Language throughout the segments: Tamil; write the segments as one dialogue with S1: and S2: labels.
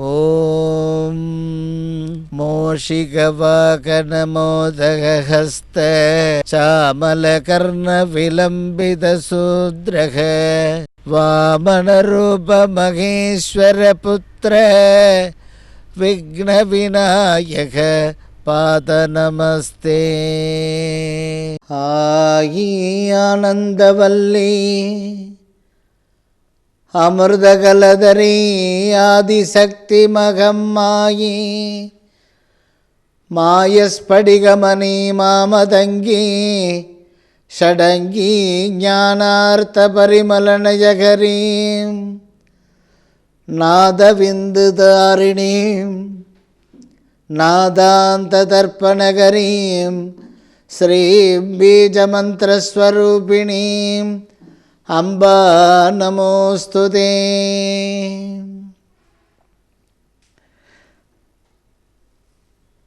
S1: ஓம் மோஷிகவாகனமோதகஹஸ்த சாமலகர்ண விலம்பிதசூத்ரக வாமனரூப மகேஸ்வர புத்திர விக்னவிநாயக பாத நமஸ்தே. ஆயி ஆனந்தவல்லி அமிர்தகலதரி ஆதிசக்தி மகம்மாயி மாயஸ்படிகமணி மாமதங்கி ஷடங்கி ஞானார்த்த பரிமலனயகரீம் நாதவிந்துதாரிணீம் நாதாந்ததர்ப்பணகரீம் ஸ்ரீம் பீஜமந்திரஸ்வரூபிணீம் அம்பா நமோஸ்துதே.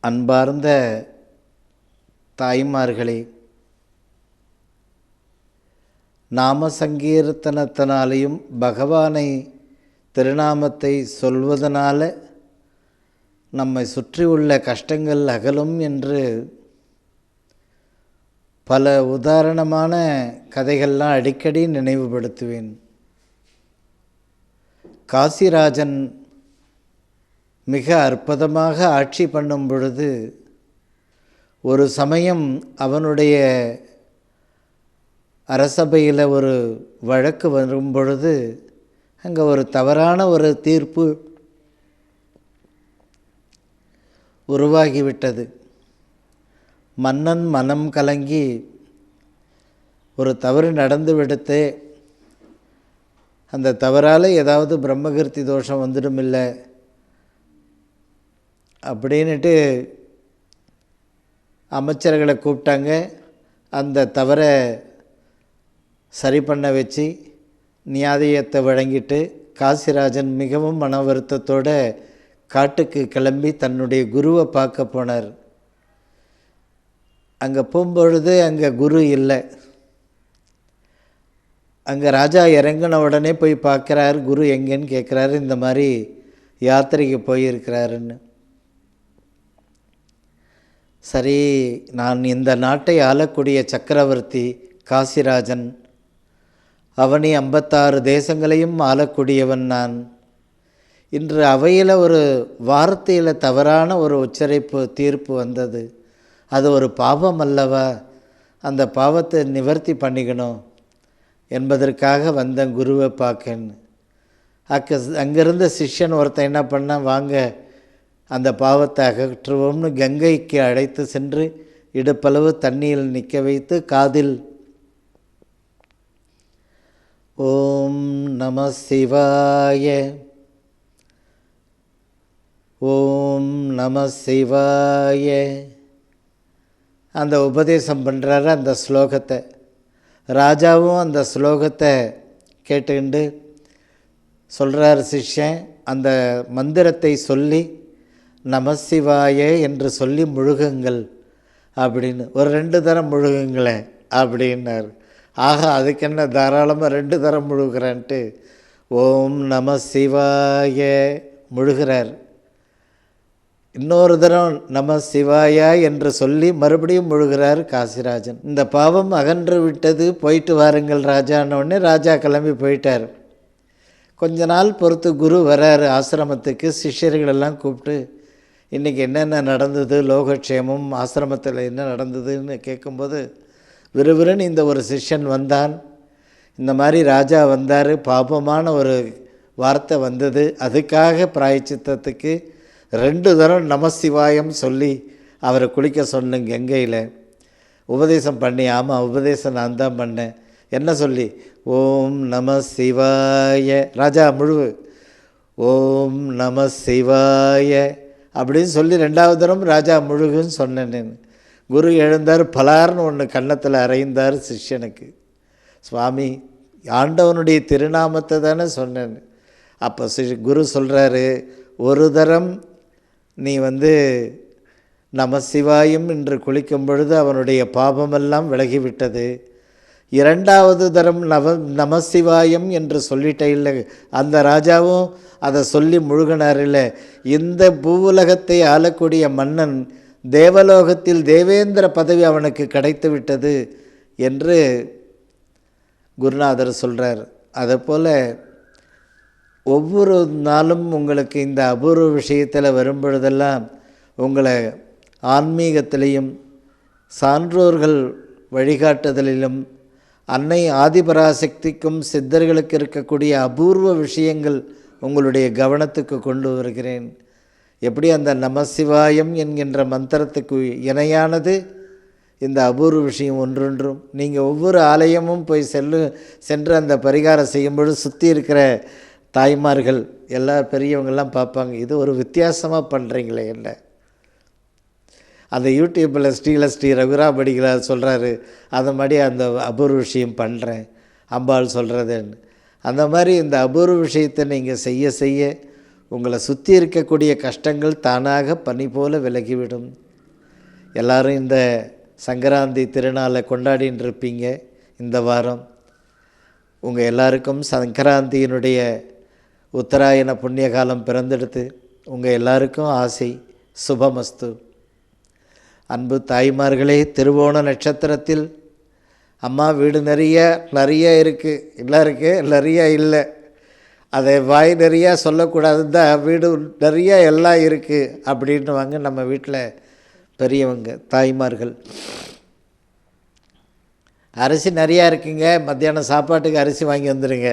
S1: அன்பார்ந்த தாய்மார்களே, நாம சங்கீர்த்தனத்தினாலையும் பகவானை திருநாமத்தை சொல்வதனால நம்மை சுற்றியுள்ள கஷ்டங்கள் அகலும் என்று பல உதாரணமான கதைகள்லாம் அடிக்கடி நினைவுபடுத்துவேன். காசிராஜன் மிக அற்புதமாக ஆட்சி பண்ணும் பொழுது ஒரு சமயம் அவனுடைய அரசபையில் ஒரு வழக்கு வரும் பொழுது அங்கே ஒரு தவறான ஒரு தீர்ப்பு உருவாகிவிட்டது. மன்னன் மனம் கலங்கி ஒரு தவறு நடந்து விடுத்து அந்த தவறால் ஏதாவது பிரம்மகீர்த்தி தோஷம் வந்துடும் இல்லை அப்படின்ட்டு அமைச்சர்களை கூப்பிட்டாங்க. அந்த தவறை சரி பண்ண வச்சு நியாயத்தை வழங்கிட்டு காசிராஜன் மிகவும் மன வருத்தத்தோடு காட்டுக்கு கிளம்பி தன்னுடைய குருவை பார்க்க போனார். அங்கே போகும்பொழுது அங்கே குரு இல்லை. அங்கே ராஜா இறங்கின உடனே போய் பார்க்குறாரு, குரு எங்கேன்னு கேட்குறாரு. இந்த மாதிரி யாத்திரைக்கு போயிருக்கிறாருன்னு. சரி, நான் இந்த நாட்டை ஆளக்கூடிய சக்கரவர்த்தி காசிராஜன், அவனி 56 தேசங்களையும் ஆளக்கூடியவன் நான். இன்று அவையில் ஒரு வார்த்தையில் தவறான ஒரு உச்சரிப்பு தீர்ப்பு வந்தது. அது ஒரு பாவம் அல்லவா? அந்த பாவத்தை நிவர்த்தி பண்ணிக்கணும் என்பதற்காக வந்த குருவை பார்க்கன்னு. அங்கேருந்த சிஷ்யன் ஒருத்தன் என்ன பண்ணால், வாங்க அந்த பாவத்தை அகற்றுவோம்னு கங்கைக்கு அழைத்து சென்று இடுப்பளவு தண்ணியில் நிற்க வைத்து காதில் ஓம் நம சிவாய ஓம் நம சிவாய அந்த உபதேசம் பண்ணுறாரு. அந்த ஸ்லோகத்தை ராஜாவும் அந்த ஸ்லோகத்தை கேட்டுக்கிண்டு சொல்கிறார் சிஷ்யன், அந்த மந்திரத்தை சொல்லி நமசிவாய என்று சொல்லி முழுகுங்கள் அப்படின்னு. ஒரு 2 தரம் முழுகுங்களேன் அப்படின்னார். ஆகா, அதுக்கு என்ன, தாராளமாக 2 தரம் முழுகிறேன்ட்டு ஓம் நம சிவாய முழுகிறார். இன்னொரு தரம் நம சிவாயா என்று சொல்லி மறுபடியும் முழுகிறார் காசிராஜன். இந்த பாவம் அகன்று விட்டது, போயிட்டு வாருங்கள் ராஜான்னொடனே ராஜா கிளம்பி போயிட்டார். கொஞ்ச நாள் பொறுத்து குரு வராரு ஆசிரமத்துக்கு. சிஷ்யர்களெல்லாம் கூப்பிட்டு இன்றைக்கி என்னென்ன நடந்தது, லோகக்ஷேமம், ஆசிரமத்தில் என்ன நடந்ததுன்னு கேட்கும்போது விறுவிறுன்னு இந்த ஒரு சிஷ்யன் வந்தான். இந்த மாதிரி ராஜா வந்தார், பாபமான ஒரு வார்த்தை வந்தது, அதுக்காக பிராயச்சித்தத்துக்கு 2 தரம் நமசிவாயம் சொல்லி அவரை குளிக்க சொன்னேன் கங்கையில். உபதேசம் பண்ணி, ஆமாம் உபதேசம் நான் தான் பண்ணேன். என்ன சொல்லி? ஓம் நம சிவாய. ராஜா முழு ஓம் நம சிவாய அப்படின்னு சொல்லி 2வது தரம் ராஜா முழுகுன்னு சொன்னேன். குரு எழுந்தார், பலார்னு ஒன்று கன்னத்தில் அறைந்தார் சிஷ்யனுக்கு. சுவாமி, ஆண்டவனுடைய திருநாமத்தை தானே சொன்னேன். அப்போ குரு சொல்கிறாரு, ஒரு தரம் நீ நமசிவாயம் என்று குளிக்கும் பொழுது அவனுடைய பாபமெல்லாம் விலகிவிட்டது. 2வது தரம் நமசிவாயம் என்று சொல்லிட்டே இல்லை, அந்த ராஜாவும் அதை சொல்லி முழுகினார் இல்லை. இந்த பூவுலகத்தை ஆளக்கூடிய மன்னன் தேவலோகத்தில் தேவேந்திர பதவி அவனுக்கு கிடைத்து விட்டது என்று குருநாதர் சொல்கிறார். அதுபோல் ஒவ்வொரு நாளும் உங்களுக்கு இந்த அபூர்வ விஷயத்தில் வரும்பொழுதெல்லாம் உங்களை ஆன்மீகத்திலையும் சான்றோர்கள் வழிகாட்டுதலிலும் அன்னை ஆதிபராசக்திக்கும் சித்தர்களுக்கு இருக்கக்கூடிய அபூர்வ விஷயங்கள் உங்களுடைய கவனத்துக்கு கொண்டு வருகிறேன். எப்படி அந்த நமசிவாயம் என்கின்ற மந்திரத்துக்கு இணையானது இந்த அபூர்வ விஷயம் ஒன்றொன்றும். நீங்கள் ஒவ்வொரு ஆலயமும் போய் சென்று அந்த பரிகாரம் செய்யும்பொழுது சுற்றி இருக்கிற தாய்மார்கள் எல்லா பெரியவங்கள்லாம் பார்ப்பாங்க, இது ஒரு வித்தியாசமாக பண்ணுறீங்களே என்ன. அந்த யூடியூப்பில் ஸ்ரீ ரகுராபடிகளார் சொல்கிறாரு, அது மாதிரி அந்த அபூர்வ விஷயம் பண்ணுறேன் அம்பாள் சொல்கிறதுன்னு. அந்த மாதிரி இந்த அபூர்வ விஷயத்தை நீங்கள் செய்ய செய்ய உங்களை சுற்றி இருக்கக்கூடிய கஷ்டங்கள் தானாக பனி போல விலகிவிடும். எல்லோரும் இந்த சங்கராந்தி திருநாளை கொண்டாடின்னு இருப்பீங்க. இந்த வாரம் உங்கள் எல்லாருக்கும் சங்கராந்தியினுடைய உத்தராயண புண்ணிய காலம் பிறந்தெடுத்து உங்கள் எல்லாருக்கும் ஆசை சுபமஸ்து. அன்பு தாய்மார்களே, திருவோண நட்சத்திரத்தில் அம்மா வீடு நிறைய இருக்குது, நிறைய இல்லை, அதை வாய் நிறையா சொல்லக்கூடாது தான், வீடு நிறைய எல்லாம் இருக்குது அப்படின்னுவாங்க நம்ம வீட்டில் பெரியவங்க தாய்மார்கள். அரிசி நிறையா இருக்குங்க, மத்தியானம் சாப்பாட்டுக்கு அரிசி வாங்கி வந்துடுங்க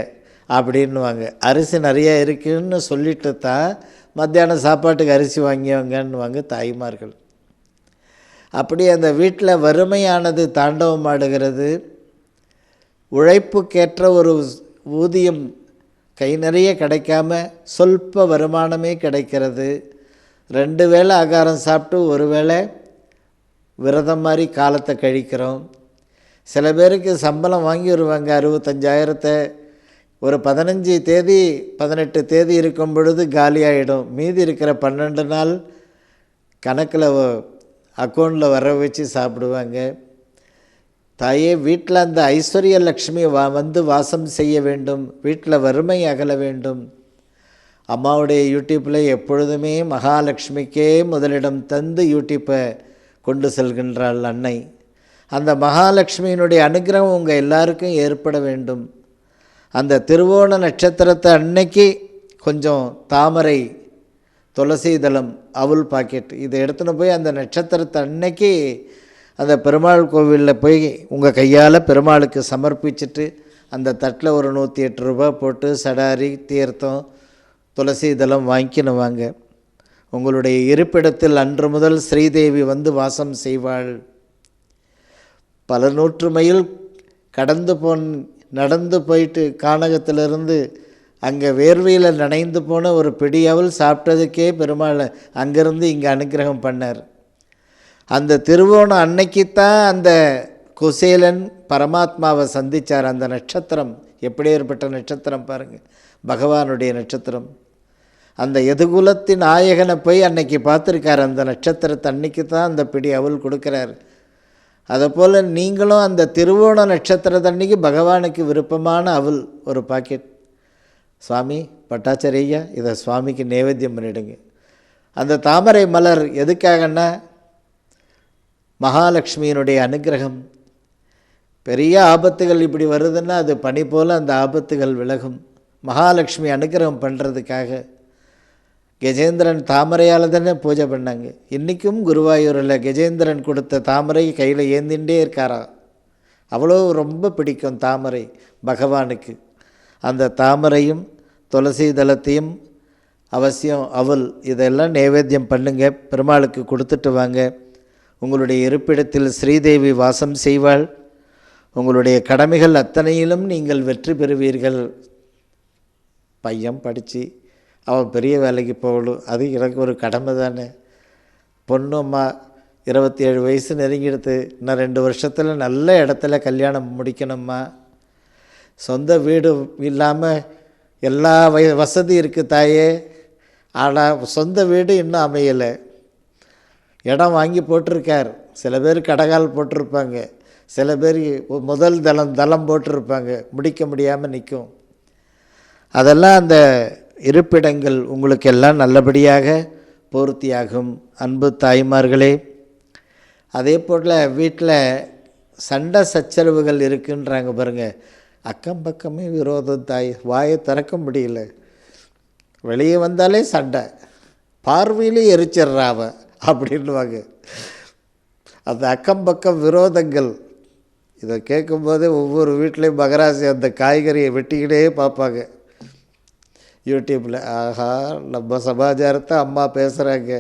S1: அப்படின்னுவாங்க. அரிசி நிறையா இருக்குதுன்னு சொல்லிட்டு தான் மத்தியானம் சாப்பாட்டுக்கு அரிசி வாங்கிவாங்கன்னுவாங்க தாய்மார்கள். அப்படி அந்த வீட்டில் வறுமையானது தாண்டவம் ஆடுகிறது. உழைப்புக்கேற்ற ஒரு ஊதியம் கை நிறைய கிடைக்காம சொல்ப வருமானமே கிடைக்கிறது. 2 வேளை ஆகாரம் சாப்பிட்டு 1 வேளை விரதம் மாதிரி காலத்தை கழிக்கிறோம். சில பேருக்கு சம்பளம் வாங்கி வருவாங்க 65,000 ஒரு 15 தேதி 18 தேதி இருக்கும் பொழுது காலியாகிடும். மீதி இருக்கிற 12 நாள் கணக்கில் அக்கௌண்ட்டில் வர வச்சு சாப்பிடுவாங்க. தாயே, வீட்டில் அந்த ஐஸ்வர்ய லக்ஷ்மி வந்து வாசம் செய்ய வேண்டும், வீட்டில் வறுமை அகல வேண்டும். அம்மாவுடைய யூடியூப்பில் எப்பொழுதுமே மகாலட்சுமிக்கே முதலிடம் தந்து யூடியூப்பை கொண்டு செல்கின்றாள் அன்னை. அந்த மகாலட்சுமியினுடைய அனுகிரகம் உங்கள் எல்லாருக்கும் ஏற்பட வேண்டும். அந்த திருவோண நட்சத்திரத்தை அன்னைக்கு கொஞ்சம் தாமரை, துளசி தளம், அவுல் பாக்கெட் இதை எடுத்துன்னு போய் அந்த நட்சத்திரத்தை அன்னைக்கு அந்த பெருமாள் கோவிலில் போய் உங்கள் கையால் பெருமாளுக்கு சமர்ப்பிச்சுட்டு அந்த தட்டில் ஒரு 108 ரூபா போட்டு சடாரி, தீர்த்தம், துளசி தளம் வாங்கிக்கின்னு வாங்க. உங்களுடைய இருப்பிடத்தில் அன்று முதல் ஸ்ரீதேவி வந்து வாசம் செய்வாள். பல 100 மைல் நடந்து போயிட்டு கானகத்திலிருந்து அங்கே வேர்வையில் நனைந்து போன ஒரு பிடியவள் சாப்பிட்டதுக்கே பெருமாள் அங்கேருந்து இங்கே அனுக்கிரகம் பண்ணார். அந்த திருவோணம் அன்னைக்குத்தான் அந்த குசேலன் பரமாத்மாவை சந்தித்தார். அந்த நட்சத்திரம் எப்படி ஏற்பட்ட நட்சத்திரம் பாருங்கள், பகவானுடைய நட்சத்திரம். அந்த எதுகுலத்தின் நாயகனை போய் அன்னைக்கு பார்த்துருக்கார். அந்த நட்சத்திரத்தை அன்னைக்கு தான் அந்த பிடி அவள் கொடுக்குறார். அதுபோல் நீங்களும் அந்த திருவோண நட்சத்திரத்தன்னைக்கு பகவானுக்கு விருப்பமான அவள் ஒரு பாக்கெட், சுவாமி பட்டாச்சாரியா இதை சுவாமிக்கு நைவேத்தியம் பண்ணிவிடுங்க. அந்த தாமரை மலர் எதுக்காகன்னா மகாலட்சுமியினுடைய அனுகிரகம். பெரிய ஆபத்துகள் இப்படி வருதுன்னா அது பனி போல் அந்த ஆபத்துகள் விலகும். மகாலட்சுமி அனுகிரகம் பண்ணுறதுக்காக கஜேந்திரன் தாமரையால் தானே பூஜை பண்ணாங்க. இன்றைக்கும் குருவாயூரில் கஜேந்திரன் கொடுத்த தாமரை கையில் ஏந்திண்டே இருக்காரா. அவ்வளோ ரொம்ப பிடிக்கும் தாமரை பகவானுக்கு. அந்த தாமரையும் துளசி தளத்தையும் அவசியம் அவல் இதெல்லாம் நைவேத்தியம் பண்ணுங்க, பெருமாளுக்கு கொடுத்துட்டு வாங்க. உங்களுடைய இருப்பிடத்தில் ஸ்ரீதேவி வாசம் செய்வாள். உங்களுடைய கடமைகள் அத்தனையிலும் நீங்கள் வெற்றி பெறுவீர்கள். பையன் படித்து அவன் பெரிய வேலைக்கு போகணும், அது எனக்கு ஒரு கடமை தானே. பொண்ணும்மா 27 வயசு நெருங்கிடுது, இன்னும் 2 வருஷத்தில் நல்ல இடத்துல கல்யாணம் முடிக்கணும்மா. சொந்த வீடு இல்லாமல் எல்லா வசதி இருக்குது தாயே, ஆனால் சொந்த வீடு இன்னும் அமையலை. இடம் வாங்கி போட்டிருக்கார். சில பேர் கடகால் போட்டிருப்பாங்க, சில பேர் முதல் தளம் போட்டிருப்பாங்க, முடிக்க முடியாமல் நிற்கும். அதெல்லாம் அந்த இருப்பிடங்கள் உங்களுக்கு எல்லாம் நல்லபடியாக பூர்த்தியாகும். அன்பு தாய்மார்களே, அதே போல் வீட்டில் சண்டை சச்சரவுகள் இருக்குன்றாங்க பாருங்கள். அக்கம் பக்கமே விரோதம் தாய், வாயை திறக்க முடியல, வெளியே வந்தாலே சண்டை, பார்வையிலே எரிச்சிட்றாவ அப்படின்வாங்க. அந்த அக்கம் பக்கம் விரோதங்கள் இதை கேட்கும்போதே ஒவ்வொரு வீட்லேயும் மகராசி அந்த காய்கறியை வெட்டிக்கிட்டே பார்ப்பாங்க யூடியூப்பில். ஆஹா, நம்ம சமாச்சாரத்தை அம்மா பேசுகிறாங்க,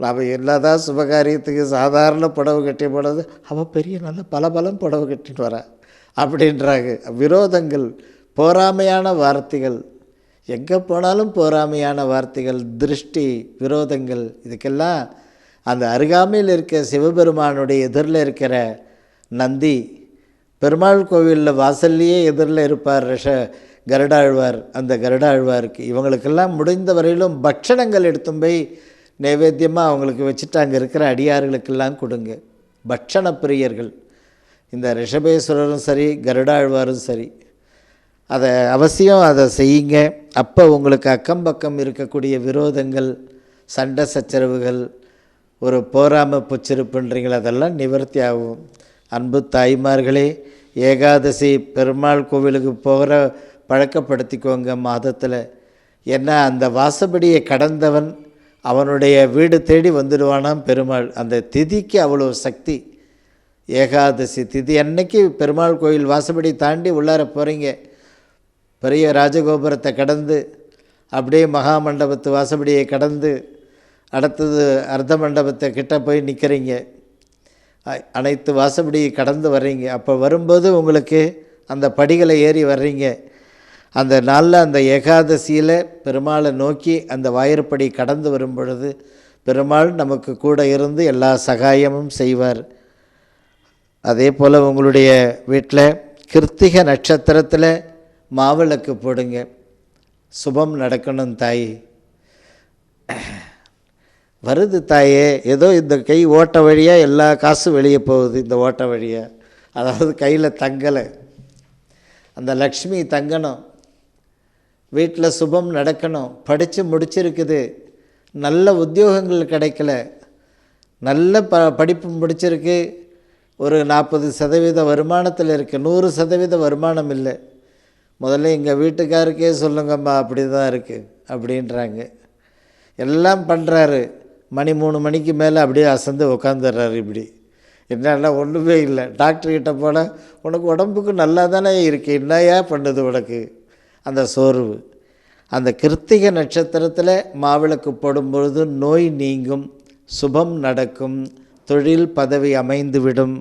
S1: நாம் என்னதான் சுபகாரியத்துக்கு சாதாரண புடவை கட்டி போனது, அவள் பெரிய நல்ல பலபலம் புடவை கட்டிட்டு வரா அப்படின்றாங்க. விரோதங்கள், பொறாமையான வார்த்தைகள், எங்கே போனாலும் பொறாமையான வார்த்தைகள், திருஷ்டி, விரோதங்கள். இதுக்கெல்லாம் அந்த அருகாமையில் இருக்க சிவபெருமானுடைய எதிரில் இருக்கிற நந்தி, பெருமாள் கோவிலில் வாசல்லையே எதிரில் இருப்பார் கருடாழ்வார். அந்த கருடாழ்வாருக்கு இவங்களுக்கெல்லாம் முடிந்த வரையிலும் பட்சணங்கள் எடுத்தும் போய் நைவேத்தியமாக அவங்களுக்கு வச்சுட்டு அங்கே இருக்கிற அடியார்களுக்கெல்லாம் கொடுங்க. பட்சண பிரியர்கள் இந்த ரிஷபேஸ்வரரும் சரி, கருடாழ்வாரும் சரி, அதை அவசியம் அதை செய்யுங்க. அப்போ உங்களுக்கு அக்கம் பக்கம் இருக்கக்கூடிய விரோதங்கள், சண்டை சச்சரவுகள், ஒரு போராம பொச்சிருப்புன்றீங்களா, அதெல்லாம் நிவர்த்தி ஆகும். அன்பு தாய்மார்களே, ஏகாதசி பெருமாள் கோவிலுக்கு போகிற பழக்கப்படுத்திக்கோங்க மாதத்தில். ஏன்னா அந்த வாசப்படியை கடந்தவன் அவனுடைய வீடு தேடி வந்துடுவானாம் பெருமாள். அந்த திதிக்கு அவ்வளோ சக்தி. ஏகாதசி திதி அன்னைக்கு பெருமாள் கோயில் வாசப்படி தாண்டி உள்ளார போகிறீங்க, பெரிய ராஜகோபுரத்தை கடந்து அப்படியே மகாமண்டபத்து வாசப்படியை கடந்து அடுத்தது அர்த்த மண்டபத்தை கிட்ட போய் நிற்கிறீங்க, அனைத்து வாசப்படியை கடந்து வர்றீங்க. அப்போ வரும்போது உங்களுக்கு அந்த படிகளை ஏறி வர்றீங்க. அந்த நாளில் அந்த ஏகாதசியில் பெருமாளை நோக்கி அந்த வாயிற்படி கடந்து வரும் பொழுது பெருமாள் நமக்கு கூட இருந்து எல்லா சகாயமும் செய்வார். அதே போல் உங்களுடைய வீட்டில் கிருத்திகை நட்சத்திரத்தில் மாவிளக்கு போடுங்க, சுபம் நடக்கணும் தாய். வருது தாயே, ஏதோ இந்த கை ஓட்ட வழியாக எல்லா காசும் வெளியே போகுது, இந்த ஓட்ட வழியாக, அதாவது கையில் தங்கலை, அந்த லக்ஷ்மி தங்கணும், வீட்டில் சுபம் நடக்கணும், படித்து முடிச்சிருக்குது, நல்ல உத்தியோகங்கள் கிடைக்கல, நல்ல படிப்பு முடிச்சிருக்கு, ஒரு 40% வருமானத்தில் இருக்குது, 100% வருமானம் இல்லை, முதல்ல எங்கள் வீட்டுக்காருக்கே சொல்லுங்கம்மா அப்படி தான் இருக்குது அப்படின்றாங்க. எல்லாம் பண்ணுறாரு, மணி 3 மணிக்கு மேலே அப்படியே அசந்து உட்காந்துடுறாரு. இப்படி என்னன்னா ஒன்றுமே இல்லை. டாக்டர்கிட்ட போனால் உனக்கு உடம்புக்கு நல்லா தானே இருக்கு, என்னையா பண்ணுது உனக்கு, அந்த சோர்வு. அந்த கிருத்திகை நட்சத்திரத்தில் மாவிளக்கு போடும்பொழுது நோய் நீங்கும், சுபம் நடக்கும், தொழில் பதவி அமைந்துவிடும்,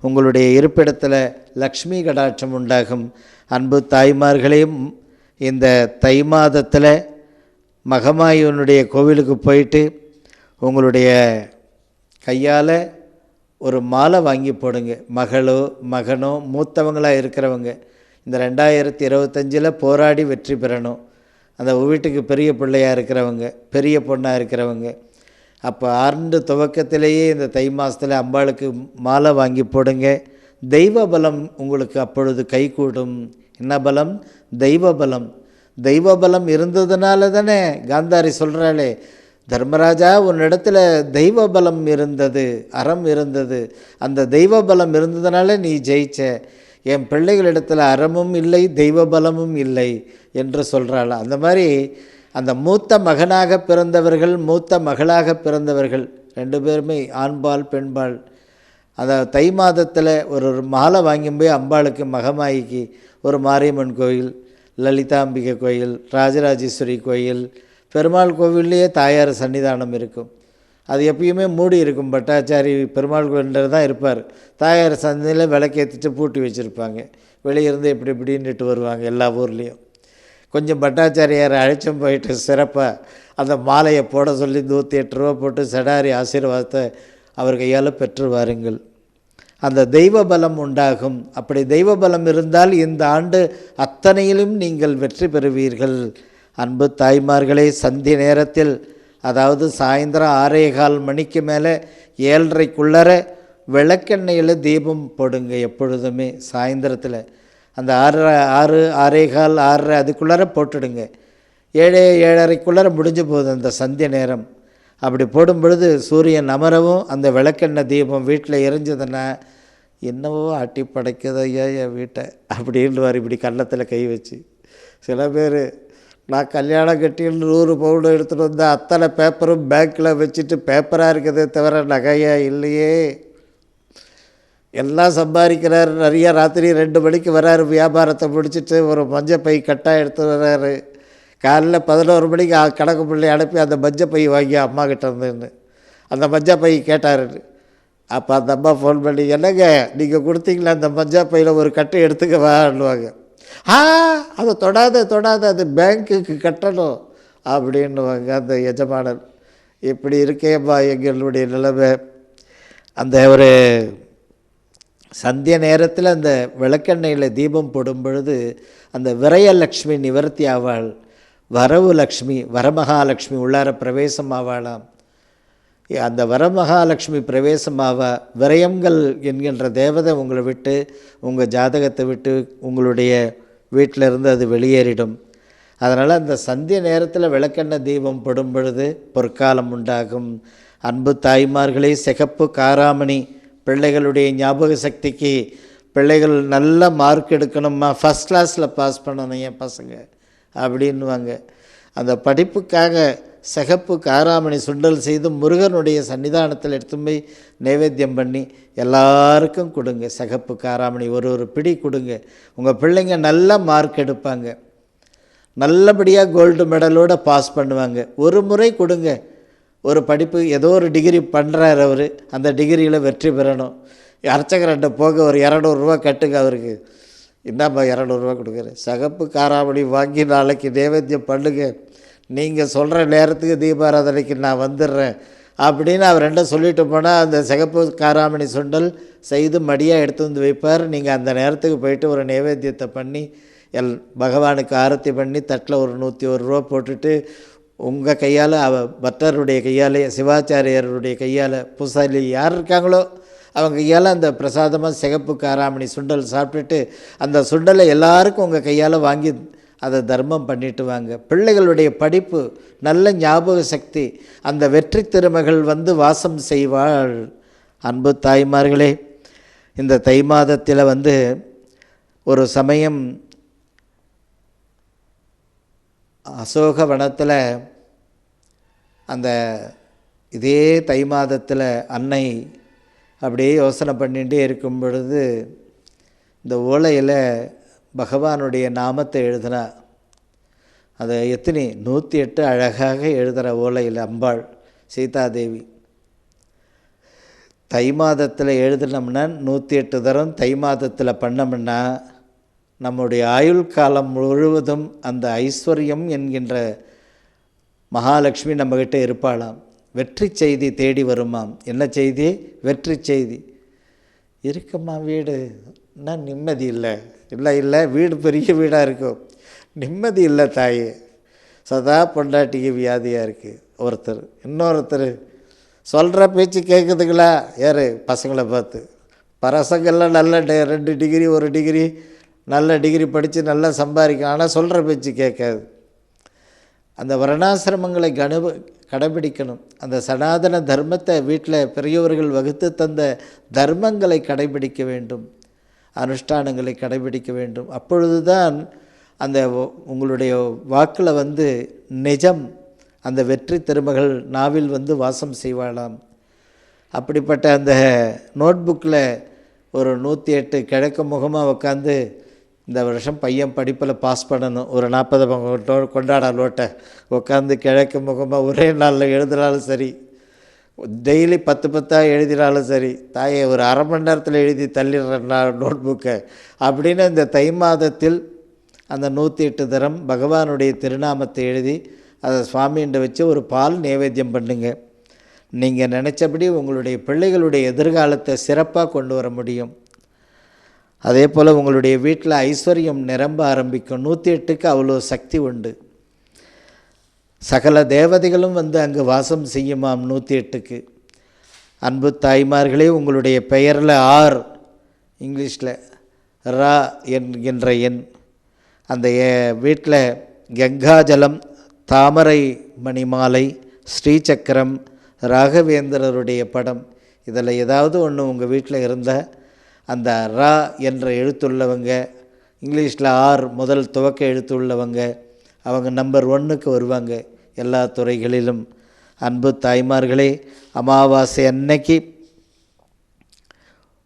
S1: உங்களுடைய இருப்பிடத்தில் லக்ஷ்மி கடாட்சம் உண்டாகும். அன்பு தாய்மார்களையும் இந்த தை மாதத்தில் மகமாயினுடைய கோவிலுக்கு போயிட்டு உங்களுடைய கையால் ஒரு மாலை வாங்கி போடுங்க. மகளோ மகனோ மூத்தவங்களாக இருக்கிறவங்க இந்த 2025 போராடி வெற்றி பெறணும். அந்த வீட்டுக்கு பெரிய பிள்ளையாக இருக்கிறவங்க, பெரிய பொண்ணாக இருக்கிறவங்க, அப்போ ஆண்டு துவக்கத்திலேயே இந்த தை மாதத்தில் அம்பாளுக்கு மாலை வாங்கி போடுங்க. தெய்வ பலம் உங்களுக்கு அப்பொழுது கைகூடும். என்ன பலம்? தெய்வ பலம். தெய்வ பலம் இருந்ததுனால தானே காந்தாரி சொல்கிறாளே, தர்மராஜா உன்னிடத்தில் தெய்வ பலம் இருந்தது, அறம் இருந்தது, அந்த தெய்வ பலம் இருந்ததுனால நீ ஜெயிச்ச, என் பிள்ளைகளிடத்தில் அறமும் இல்லை தெய்வ பலமும் இல்லை என்று சொல்கிறாள். அந்த மாதிரி அந்த மூத்த மகனாக பிறந்தவர்கள், மூத்த மகளாக பிறந்தவர்கள் 2 பேருமே ஆண்பால் பெண்பால், அந்த தை மாதத்தில் ஒரு மாலை வாங்கி போய் அம்பாளுக்கு மகமாயிக்கு ஒரு மாரியம்மன் கோயில், லலிதாம்பிகை கோயில், ராஜராஜேஸ்வரி கோயில், பெருமாள் கோவில்லையே தாயார் சன்னிதானம் இருக்கும். அது எப்பயுமே மூடி இருக்கும். பட்டாச்சாரி பெருமாள் கோவிலில் தான் இருப்பார். தாயார் சந்தையில் விளக்கேற்றிட்டு பூட்டி வச்சுருப்பாங்க. வெளியிருந்து இப்படி இப்படின்னுட்டு வருவாங்க எல்லா ஊர்லேயும். கொஞ்சம் பட்டாச்சாரியாரை அழைச்சும் போயிட்டு சிறப்பாக அந்த மாலையை போட சொல்லி 108 ரூபா போட்டு செடாரி ஆசீர்வாதத்தை அவர் கையால் பெற்று வாருங்கள். அந்த தெய்வ பலம் உண்டாகும். அப்படி தெய்வ பலம் இருந்தால் இந்த ஆண்டு அத்தனையிலும் நீங்கள் வெற்றி பெறுவீர்கள். அன்பு தாய்மார்களே, சந்தி நேரத்தில், அதாவது சாயந்தரம் 6:15 மணிக்கு மேலே 7:30க்குள்ளர விளக்கெண்ணெயில் தீபம் போடுங்க எப்பொழுதுமே சாயந்தரத்தில். அந்த 6:15 6:30 அதுக்குள்ளார போட்டுடுங்க. 7:30 முடிஞ்சு போகுது அந்த சந்திய நேரம். அப்படி போடும் பொழுது சூரியன் அமரவும் அந்த விளக்கெண்ணெய் தீபம் வீட்டில் எரிஞ்சதுன்னா, என்னவோ ஆட்டி படைக்குதையா என் வீட்டை அப்படின்வார் இப்படி கன்னத்தில் கை வச்சு. சில பேர் நான் கல்யாணம் கட்டின்னு 100 பவுன் எடுத்துகிட்டு வந்தால் அத்தனை பேப்பரும் பேங்க்கில் வச்சுட்டு பேப்பராக இருக்குதே தவிர நகையா இல்லையே. எல்லாம் சம்பாதிக்கிறார், நிறையா ராத்திரி 2 மணிக்கு வராரு, வியாபாரத்தை முடிச்சுட்டு ஒரு மஞ்சப்பை கட்டாக எடுத்து வர்றாரு. காலைல 11 மணிக்கு கணக்கு பிள்ளை அனுப்பி அந்த மஞ்சப்பை வாங்கி அம்மா கிட்ட இருந்துன்னு அந்த மஞ்சப்பை கேட்டார். அப்போ அந்த அம்மா ஃபோன் பண்ணி, என்னங்க நீங்கள் கொடுத்தீங்களா அந்த மஞ்சப்பையில் ஒரு கட்டை எடுத்துக்கவான்னுவாங்க. அதை தொடாத அது பேங்க்குக்கு கட்டணும் அப்படின்னுவாங்க அந்த எஜமானர். இப்படி இருக்கேம்மா எங்களுடைய நிலைமை. அந்த ஒரு சந்திய நேரத்தில் அந்த விளக்கெண்ணெயில் தீபம் போடும் பொழுது அந்த விரயலக்ஷ்மி நிவர்த்தி ஆவாள், வரவு லக்ஷ்மி வரமகாலட்சுமி உள்ளார பிரவேசம் ஆவாளாம். அந்த வரமகாலட்சுமி பிரவேசமாவா விரயங்கள் என்கின்ற தேவதை உங்களை விட்டு, உங்கள் ஜாதகத்தை விட்டு உங்களுடைய வீட்டில் இருந்து அது வெளியேறிடும். அதனால் அந்த சந்திய நேரத்தில் விளக்கெண்ணெய் தீபம் போடும் பொழுது பொற்காலம் உண்டாகும். அன்பு தாய்மார்களே, சிகப்பு காராமணி பிள்ளைகளுடைய ஞாபக சக்திக்கு, பிள்ளைகள் நல்ல மார்க் எடுக்கணுமா, ஃபஸ்ட் கிளாஸில் பாஸ் பண்ணணும் என் பசங்க அப்படின்வாங்க. அந்த படிப்புக்காக சிகப்பு காராமணி சுண்டல் செய்து முருகனுடைய சன்னிதானத்தில் எடுத்து போய் நைவேத்தியம் பண்ணி எல்லாருக்கும் கொடுங்க. சிகப்பு காராமணி ஒரு பிடி கொடுங்க. உங்கள் பிள்ளைங்க நல்ல மார்க் எடுப்பாங்க, நல்லபடியாக கோல்டு மெடலோடு பாஸ் பண்ணுவாங்க. ஒரு முறை கொடுங்க. ஒரு படிப்பு ஏதோ ஒரு டிகிரி பண்ணுறார் அவர், அந்த டிகிரியில் வெற்றி பெறணும். அர்ச்சகர்கிட்ட போக ஒரு 200 ரூபா கட்டுங்க அவருக்கு. என்னம்மா 200 ரூபா கொடுக்குறேன், சிகப்பு காராமணி வாங்கி நாளைக்கு நைவேத்தியம் பண்ணுங்க, நீங்கள் சொல்கிற நேரத்துக்கு தீபாராதனைக்கு நான் வந்துடுறேன் அப்படின்னு அவர் ரெண்டும் சொல்லிட்டு போனால் அந்த சிகப்பு காராமணி சுண்டல் செய்து மடியாக எடுத்து வந்து வைப்பார். நீங்கள் அந்த நேரத்துக்கு போயிட்டு ஒரு நைவேத்தியத்தை பண்ணி பகவானுக்கு ஆரத்தி பண்ணி தட்டில் ஒரு 101 ரூபா போட்டுட்டு உங்கள் கையால் பட்டருடைய கையால், சிவாச்சாரியருடைய கையால், பூசாரி யார் இருக்காங்களோ அவங்க கையால் அந்த பிரசாதமாக சிகப்பு காராமணி சுண்டல் சாப்பிட்டுட்டு அந்த சுண்டலை எல்லாருக்கும் உங்கள் கையால் வாங்கி அதை தர்மம் பண்ணிட்டு வாங்க. பிள்ளைகளுடைய படிப்பு, நல்ல ஞாபக சக்தி, அந்த வெற்றி திருமகள் வந்து வாசம் செய்வாள். அன்பு தாய்மார்களே, இந்த தை மாதத்தில் ஒரு சமயம் அசோகவனத்தில் அந்த இதே தை மாதத்தில் அன்னை அப்படியே யோசனை பண்ணிகிட்டே இருக்கும் பொழுது இந்த ஓலையில் பகவானுடைய நாமத்தை எழுதினா. அதை 108 அழகாக எழுதுகிற ஓலையில் அம்பாள் சீதாதேவி. தை மாதத்தில் எழுதினோம்னா 108 தரம் தை மாதத்தில் பண்ணோம்னா நம்முடைய ஆயுள் காலம் முழுவதும் அந்த ஐஸ்வர்யம் என்கின்ற மகாலட்சுமி நம்மக்கிட்ட இருப்பாளாம். வெற்றி செய்தி தேடி வருமாம். என்ன செய்தி? வெற்றி செய்தி. இருக்குமா வீடு, என்ன நிம்மதி இல்லை வீடு பெரிய வீடாக இருக்கும், நிம்மதி இல்லை தாயே. சதா பொண்டாட்டிக்கு வியாதியாக இருக்குது ஒருத்தர். இன்னொருத்தர் சொல்கிற பேச்சு கேட்குதுங்களா யார்? பசங்களை பார்த்து. பசங்கள்லாம் நல்ல 2 டிகிரி 1 டிகிரி நல்ல டிகிரி படித்து நல்லா சம்பாதிக்கும், ஆனால் சொல்கிற பேச்சு கேட்காது. அந்த வர்ணாசிரமங்களை கடைபிடிக்கணும். அந்த சனாதன தர்மத்தை வீட்டில் பெரியவர்கள் வகுத்து தந்த தர்மங்களை கடைபிடிக்க வேண்டும், அனுஷ்டானங்களை கடைபிடிக்க வேண்டும். அப்பொழுது தான் அந்த உங்களுடைய வாக்கில் நிஜம், அந்த வெற்றி திருமகள் நாவில் வாசம் செய்வாளாம். அப்படிப்பட்ட அந்த நோட்புக்கில் ஒரு 108 கிழக்கு முகமாக உட்காந்து இந்த வருஷம் பையன் படிப்பில் பாஸ் பண்ணணும், ஒரு 40 கொண்டாட நோட்டை உட்காந்து கிழக்கு முகமாக ஒரே நாளில் எழுதினாலும் சரி, டெய்லி 10 எழுதினாலும் சரி, தாயை ஒரு அரை மணி நேரத்தில் எழுதி தள்ளிடுறேன் நோட்புக்கை அப்படின்னு இந்த தை மாதத்தில் அந்த 108 தரம் பகவானுடைய திருநாமத்தை எழுதி அதை சுவாமிகிட்ட வச்சு ஒரு பால் நைவேத்தியம் பண்ணுங்க. நீங்கள் நினச்சபடி உங்களுடைய பிள்ளைகளுடைய எதிர்காலத்தை சிறப்பாக கொண்டு வர முடியும். அதே போல் உங்களுடைய வீட்டில் ஐஸ்வர்யம் நிரம்ப ஆரம்பிக்கும். 108க்கு அவ்வளோ சக்தி உண்டு. சகல தேவதைகளும் அங்கு வாசம் செய்யுமாம் 108க்கு. அன்பு தாய்மார்களே, உங்களுடைய பெயரில் ஆர், இங்கிலீஷில் ரா என்கின்ற எண், அந்த வீட்டில் கங்காஜலம், தாமரை மணிமாலை, ஸ்ரீசக்கரம், ராகவேந்திரருடைய படம், இதில் ஏதாவது ஒன்று உங்கள் வீட்டில் இருந்தால் அந்த ரா என்ற எழுத்துள்ளவங்க, இங்கிலீஷில் ஆர் முதல் துவக்க எழுத்து உள்ளவங்க, அவங்க நம்பர் 1க்கு வருவாங்க எல்லா துறைகளிலும். அன்பு தாய்மார்களே, அமாவாசை அன்னைக்கு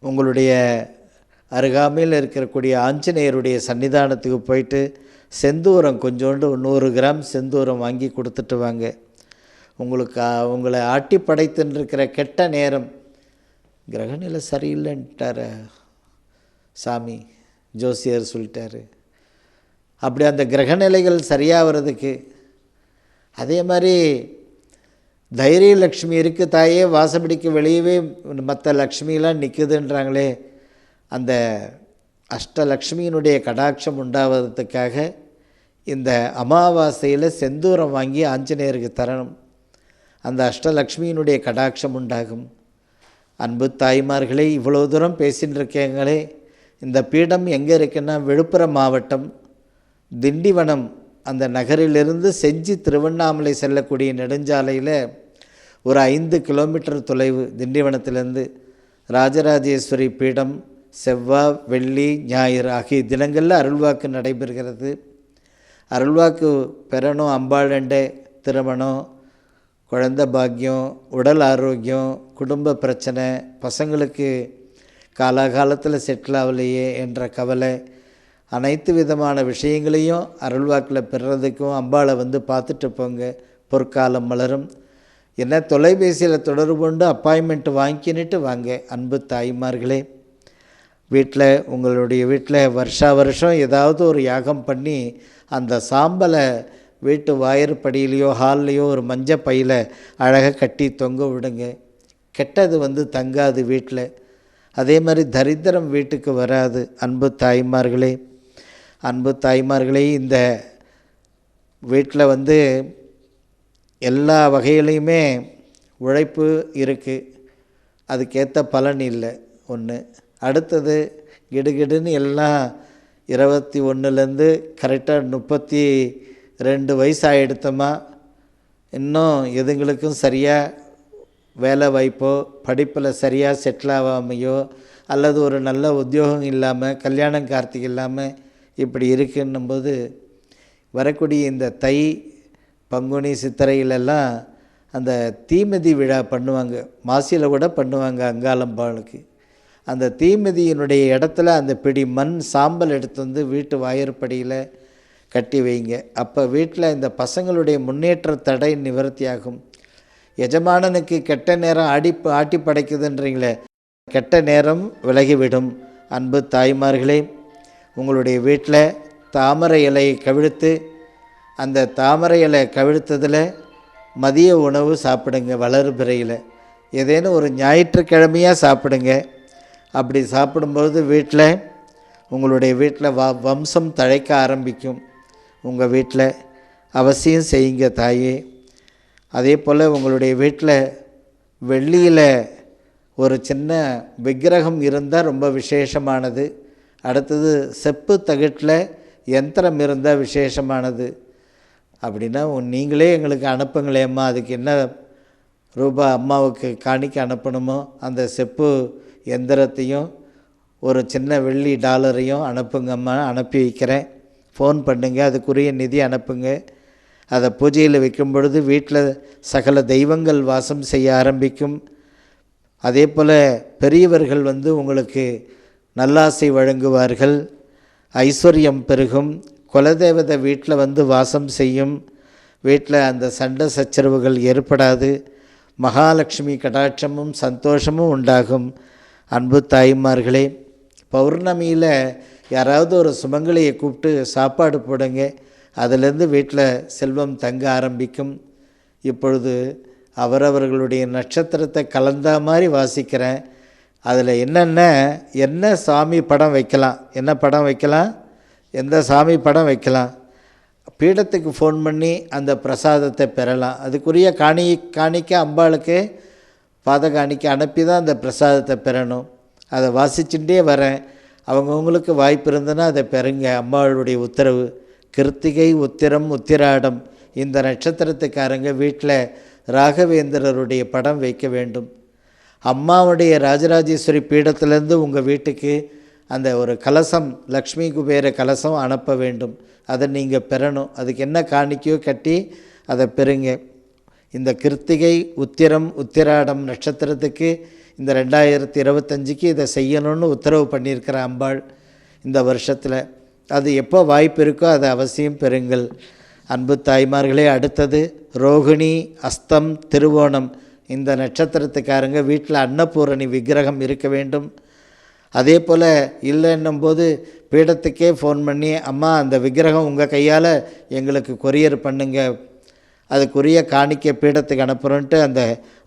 S1: உங்களுடைய அருகாமையில் இருக்கக்கூடிய ஆஞ்சநேயருடைய சன்னிதானத்துக்கு போயிட்டு செந்தூரம் கொஞ்சோண்டு 100 கிராம் செந்தூரம் வாங்கி கொடுத்துட்டு வாங்க. உங்களுக்கு உங்களை ஆட்டி படைத்துன்றிருக்கிற கெட்ட நேரம், கிரகநிலை சரியில்லைன்ட்டார் சாமி, ஜோசியர் சொல்லிட்டாரு. அப்படி அந்த கிரகநிலைகள் சரியாகிறதுக்கு, அதே மாதிரி தைரிய லக்ஷ்மி இருக்குது தாயே, வாசப்படிக்கு வெளியவே மற்ற லக்ஷ்மியெலாம் நிற்குதுன்றாங்களே, அந்த அஷ்டலக்ஷ்மியினுடைய கடாட்சம் உண்டாவதுக்காக இந்த அமாவாசையில் செந்தூரம் வாங்கி ஆஞ்சநேயருக்கு தரணும். அந்த அஷ்டலக்ஷ்மியினுடைய கடாட்சம் உண்டாகும். அன்பு தாய்மார்களே, இவ்வளோ தூரம் பேசின்னு இருக்கீங்களே, இந்த பீடம் எங்கே இருக்குன்னா விழுப்புரம் மாவட்டம் திண்டிவனம், அந்த நகரிலிருந்து செஞ்சி திருவண்ணாமலை செல்லக்கூடிய நெடுஞ்சாலையில் ஒரு 5 கிலோமீட்டர் தொலைவு திண்டிவனத்திலேருந்து. ராஜராஜேஸ்வரி பீடம் செவ்வாய், வெள்ளி, ஞாயிறு ஆகிய தினங்களில் அருள்வாக்கு நடைபெறுகிறது. அருள்வாக்கு பெறணும், அம்பாளண்டை திருமணம், குழந்தை பாக்கியம், உடல் ஆரோக்கியம், குடும்ப பிரச்சனை, பசங்களுக்கு காலாகாலத்தில் செட்டில் ஆகலையே என்ற கவலை, அனைத்து விதமான விஷயங்களையும் அருள்வாக்கில் பெறுறதுக்கும் அம்பாளை வந்து பார்த்துட்டு போங்க. பொற்காலம் மலரும். என்ன தொலைபேசியில் தொடர்பு கொண்டு அப்பாயின்மெண்ட் வாங்கிக்கின்னுட்டு வாங்க. அன்பு தாய்மார்களே, வீட்டில் உங்களுடைய வீட்டில் வருஷம் ஏதாவது ஒரு யாகம் பண்ணி அந்த சாம்பலை வீட்டு வாயிற்படியிலையோ ஹால்லையோ ஒரு மஞ்சள் பையில் அழகாக கட்டி தொங்க விடுங்க. கெட்டது வந்து தங்காது வீட்டில். அதே மாதிரி தரித்திரம் வீட்டுக்கு வராது. அன்பு தாய்மார்களே, அன்பு தாய்மார்களே, இந்த வீட்டில் வந்து எல்லா வகையிலையுமே உழைப்பு இருக்குது, அதுக்கேற்ற பலன் இல்லை ஒன்று. அடுத்தது கிடுகிடுன்னு எல்லாம் 21லேருந்து கரெக்டாக 32 வயசு ஆகிடுத்தோமா, இன்னும் எதுங்களுக்கும் சரியாக வேலை வாய்ப்போ படிப்பில் சரியாக செட்டில் ஆகாமையோ அல்லது ஒரு நல்ல உத்தியோகம் இல்லாமல் கல்யாணம் கார்த்திகை இல்லாமல் இப்படி இருக்குன்னும்போது வரக்கூடிய இந்த தை பங்குனி சித்திரையிலெல்லாம் அந்த தீமிதி விழா பண்ணுவாங்க. மாசியில் கூட பண்ணுவாங்க அங்காளம்பாளுக்கு. அந்த தீமிதியினுடைய இடத்துல அந்த பிடி மண் சாம்பல் எடுத்து வந்து வீட்டு வாயிற்படியில் கட்டி வைங்க. அப்போ வீட்டில் இந்த பசங்களுடைய முன்னேற்ற தடை நிவர்த்தியாகும். எஜமானனுக்கு கெட்ட நேரம் ஆட்டி படைக்குதுன்றீங்களே, கெட்ட நேரம் விலகிவிடும். அன்பு தாய்மார்களே, உங்களுடைய வீட்டில் தாமரை இலையை கவிழ்த்து, அந்த தாமரை இலை கவிழ்த்ததில் மதிய உணவு சாப்பிடுங்க. வளர்பிறையில் ஏதேனும் ஒரு ஞாயிற்றுக்கிழமையாக சாப்பிடுங்க. அப்படி சாப்பிடும்போது வீட்டில் உங்களுடைய வீட்டில் வம்சம் தழைக்க ஆரம்பிக்கும். உங்கள் வீட்டில் அவசியம் செய்யுங்க தாயே. அதே போல் உங்களுடைய வீட்டில் வெள்ளியில் ஒரு சின்ன விக்கிரகம் இருந்தால் ரொம்ப விசேஷமானது. அடுத்தது செப்பு தகட்டில் யந்திரம் இருந்தால் விசேஷமானது. அப்படின்னா நீங்களே எங்களுக்கு அனுப்புங்களேம்மா, அதுக்கு என்ன ரூபா அம்மாவுக்கு காணிக்க அனுப்பணுமோ அந்த செப்பு எந்திரத்தையும் ஒரு சின்ன வெள்ளி டாலரையும் அனுப்புங்கம்மா, அனுப்பி வைக்கிறேன். ஃபோன் பண்ணுங்க, அதுக்குரிய நிதி அனுப்புங்க. அதை பூஜையில் வைக்கும் பொழுது வீட்டில் சகல தெய்வங்கள் வாசம் செய்ய ஆரம்பிக்கும். அதே போல் பெரியவர்கள் வந்து உங்களுக்கு நல்லாசை வழங்குவார்கள். ஐஸ்வர்யம் பெருகும். குலதேவதை வீட்டில் வந்து வாசம் செய்யும். வீட்டில் அந்த சண்டை சச்சரவுகள் ஏற்படாது. மகாலட்சுமி கடாட்சமும் சந்தோஷமும் உண்டாகும். அன்பு தாய்மார்களே, பௌர்ணமியில் யாராவது ஒரு சுமங்கலியை கூப்பிட்டு சாப்பாடு போடுங்க. அதிலேருந்து வீட்டில் செல்வம் தங்க ஆரம்பிக்கும். இப்பொழுது அவரவர்களுடைய நட்சத்திரத்தை கலந்த மாதிரி வாசிக்கிறேன். அதில் என்ன சாமி படம் வைக்கலாம், என்ன படம் வைக்கலாம், எந்த சாமி படம் வைக்கலாம், பீடத்துக்கு ஃபோன் பண்ணி அந்த பிரசாதத்தை பெறலாம். அதுக்குரிய காணிக்க அம்பாளுக்கு பாதகாணிக்கு அனுப்பி தான் அந்த பிரசாதத்தை பெறணும். அதை வாசிச்சுட்டே வரேன். அவங்கவுங்களுக்கு வாய்ப்பு இருந்ததுன்னா அதை பெறுங்க. அம்பாளுடைய உத்தரவு. கிருத்திகை, உத்திரம், உத்திராடம் இந்த நட்சத்திரத்துக்காரங்க வீட்டில் ராகவேந்திரருடைய படம் வைக்க வேண்டும். அம்மாவுடைய ராஜராஜேஸ்வரி பீடத்திலேருந்து உங்கள் வீட்டுக்கு அந்த ஒரு கலசம், லக்ஷ்மி குபேர கலசம் அனுப்ப வேண்டும். அதை நீங்கள் பெறணும். அதுக்கு என்ன காணிக்கையோ கட்டி அதை பெறுங்க. இந்த கிருத்திகை, உத்திரம், உத்திராடம் நட்சத்திரத்துக்கு இந்த 2025க்கு இதை செய்யணும்னு உத்தரவு பண்ணியிருக்கிற அம்பாள் இந்த வருஷத்தில். அது எப்போ வாய்ப்பு இருக்கோ அதை அவசியம் பெறுங்கள். அன்பு தாய்மார்களே, அடுத்தது ரோகிணி, அஸ்தம், திருவோணம் இந்த நட்சத்திரத்துக்காரங்க வீட்டில் அன்னபூரணி விக்கிரகம் இருக்க வேண்டும். அதே போல் இல்லைன்னும் போது பீடத்துக்கே ஃபோன் பண்ணி, அம்மா அந்த விக்கிரகம் உங்கள் கையால் எங்களுக்கு கொரியர் பண்ணுங்க, அதுக்குரிய காணிக்கை பீடத்துக்கு அனுப்புகிறோன்ட்டு அந்த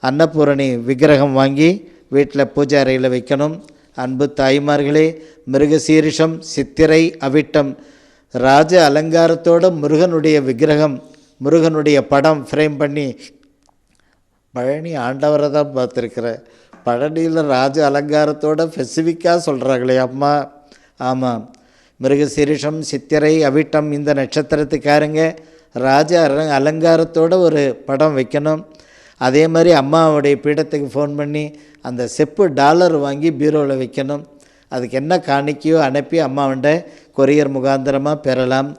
S1: அன்னபூரணி விக்கிரகம் வாங்கி வீட்டில் பூஜை அறையில் வைக்கணும். அன்பு தாய்மார்களே, மிருகசீரிஷம், சித்திரை, அவிட்டம் ராஜ அலங்காரத்தோடு முருகனுடைய விக்கிரகம், முருகனுடைய படம் ஃப்ரேம் பண்ணி, பழனி ஆண்டவரை தான் பார்த்துருக்குறேன், பழனியில் ராஜ அலங்காரத்தோடு ஸ்பெசிஃபிக்காக சொல்கிறாங்களே அம்மா. ஆமாம், மிருகசீரிஷம், சித்திரை, அவிட்டம் இந்த நட்சத்திரத்துக்காரங்க ராஜ அலங்காரத்தோடு ஒரு படம் வைக்கணும். அதே மாதிரி அம்மாவுடைய பீடத்துக்கு ஃபோன் பண்ணி அந்த செப்பு டாலர் வாங்கி பீரோவில் வைக்கணும். அதுக்கு என்ன காணிக்கையோ அனுப்பி அம்மாவண்ட கொரியர் முகாந்திரமாக பெறலாம்.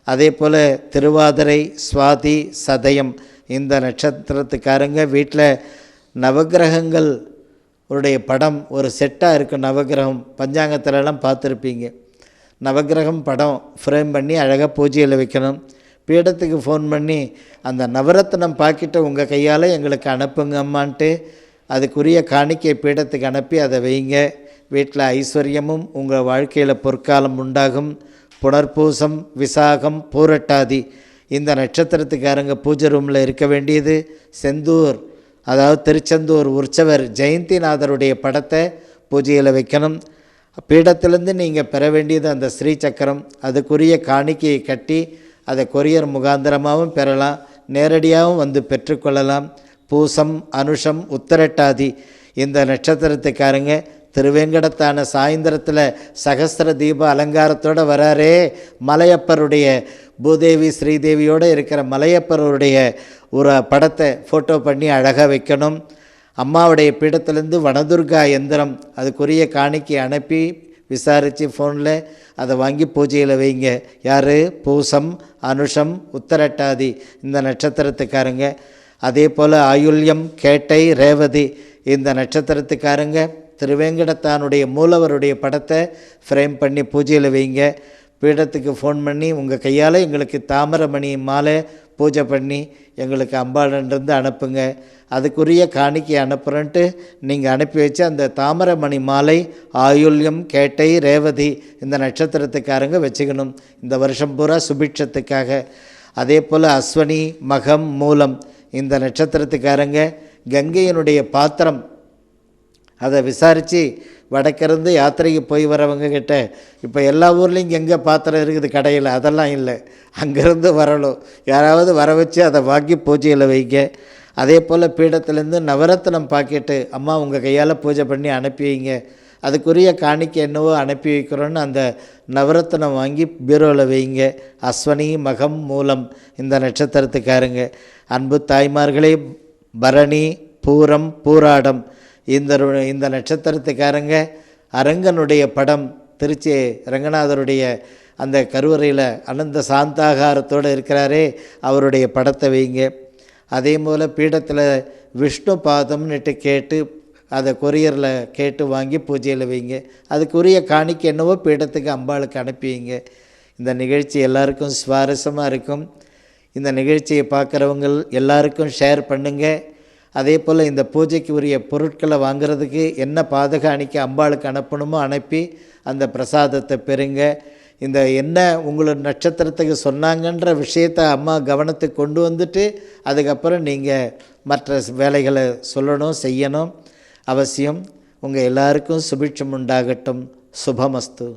S1: அதே போல் திருவாதிரை, சுவாதி, சதயம் இந்த நட்சத்திரத்துக்காரங்க வீட்டில் நவகிரகங்கள் உடைய படம் ஒரு செட்டாக இருக்கும். நவகிரகம் பஞ்சாங்கத்திலலாம் பார்த்துருப்பீங்க. நவகிரகம் படம் ஃப்ரேம் பண்ணி அழகாக பூஜையில் வைக்கணும். பீடத்துக்கு ஃபோன் பண்ணி அந்த நவரத்னம் பாக்கெட்டை உங்கள் கையால் எங்களுக்கு அனுப்புங்க அம்மான்ட்டு அதுக்குரிய காணிக்கை பீடத்துக்கு அனுப்பி அதை வைங்க. வீட்டில் ஐஸ்வர்யமும் உங்கள் வாழ்க்கையில் பொற்காலம் உண்டாகும். புனர்பூசம், விசாகம், பூரட்டாதி இந்த நட்சத்திரத்துக்காரங்க பூஜை ரூமில் இருக்க வேண்டியது செந்தூர், அதாவது திருச்செந்தூர் உற்சவர் ஜெயந்திநாதருடைய படத்தை பூஜையில் வைக்கணும். பீடத்திலேருந்து நீங்கள் பெற வேண்டியது அந்த ஸ்ரீ சக்கரம், அதுக்குரிய காணிக்கையை கட்டி அதை கொரியர் முகாந்திரமாகவும் பெறலாம், நேரடியாகவும் வந்து பெற்றுக்கொள்ளலாம். பூசம், அனுஷம், உத்தரட்டாதி இந்த நட்சத்திரத்துக்காரங்க திருவேங்கடத்தான சாயந்தரத்தில் சகஸ்திர தீப அலங்காரத்தோடு வராரே மலையப்பருடைய, பூதேவி ஸ்ரீதேவியோடு இருக்கிற மலையப்பருடைய ஒரு படத்தை ஃபோட்டோ பண்ணி அழகாக வைக்கணும். அம்மாவுடைய பீடத்திலேருந்து வனதுர்கா எந்திரம் அதுக்குரிய காணிக்கை அனுப்பி விசாரித்து ஃபோனில் அதை வாங்கி பூஜையில் வைங்க. யார்? பூசம், அனுஷம், உத்தரட்டாதி இந்த நட்சத்திரத்துக்காரங்க. அதே போல் ஆயுள்யம், கேட்டை, ரேவதி இந்த நட்சத்திரத்துக்காரங்க திருவேங்கடத்தானுடைய மூலவருடைய படத்தை ஃப்ரேம் பண்ணி பூஜையில் வைங்க. பீடத்துக்கு ஃபோன் பண்ணி உங்கள் கையால் எங்களுக்கு தாமரமணி மாலை பூஜை பண்ணி எங்களுக்கு அம்பாளன்றது அனுப்புங்க, அதுக்குரிய காணிக்கை அனுப்புகிறேன்ட்டு நீங்கள் அனுப்பி வச்சு அந்த தாமரமணி மாலை ஆயுள்யம், கேட்டை, ரேவதி இந்த நட்சத்திரத்துக்காரங்க வச்சுக்கணும் இந்த வருஷம் பூரா சுபிட்சத்துக்காக. அதே போல் அஸ்வனி, மகம், மூலம் இந்த நட்சத்திரத்துக்காரங்க கங்கையினுடைய பாத்திரம் அதை விசாரித்து வடக்கிருந்து யாத்திரைக்கு போய் வரவங்க கிட்ட இப்போ எல்லா ஊர்லேயும் எங்கே பாத்திரம் இருக்குது கடையில், அதெல்லாம் இல்லை, அங்கேருந்து வரணும். யாராவது வர வச்சு அதை வாங்கி பூஜையில் வைங்க. அதே போல் பீடத்துலேருந்து நவரத்னம் பாக்கெட்டு அம்மா உங்கள் கையால் பூஜை பண்ணி அனுப்பி வைங்க, அதுக்குரிய காணிக்கை என்னவோ அனுப்பி வைக்கிறோன்னு அந்த நவரத்னம் வாங்கி பீரோவில் வைங்க. அஸ்வனி, மகம், மூலம் இந்த நட்சத்திரத்துக்காரங்க. அன்பு தாய்மார்களே, பரணி, பூரம், பூராடம் இந்த நட்சத்திரத்துக்காரங்க அரங்கனுடைய படம் திருச்சி ரங்கநாதருடைய அந்த கருவறையில் அனந்த சாந்தாகாரத்தோடு இருக்கிறாரே அவருடைய படத்தை வைங்க. அதே போல் பீடத்தில் விஷ்ணு பாதம்னுட்டு கேட்டு அதை கொரியரில் கேட்டு வாங்கி பூஜையில் வைங்க, அதுக்குரிய காணிக்கை என்னவோ பீடத்துக்கு அம்பாளுக்கு அனுப்பி வைங்க. இந்த நிகழ்ச்சி எல்லாருக்கும் சுவாரஸ்யமாக இருக்கும். இந்த நிகழ்ச்சியை பார்க்குறவங்க எல்லாருக்கும் ஷேர் பண்ணுங்கள். அதே போல் இந்த பூஜைக்கு உரிய பொருட்களை வாங்கிறதுக்கு என்ன பாதகாணிக்கை அம்பாளுக்கு அனுப்பணுமோ அனுப்பி அந்த பிரசாதத்தை பெறுங்க. இந்த என்ன உங்களோட நட்சத்திரத்துக்கு சொன்னாங்கன்ற விஷயத்தை அம்மா கவனத்துக்கு கொண்டு வந்துட்டு அதுக்கப்புறம் நீங்கள் மற்ற வேலைகளை சொல்லணும், செய்யணும் அவசியம். உங்கள் எல்லாருக்கும் சுபிட்சம் உண்டாகட்டும். சுபமஸ்து.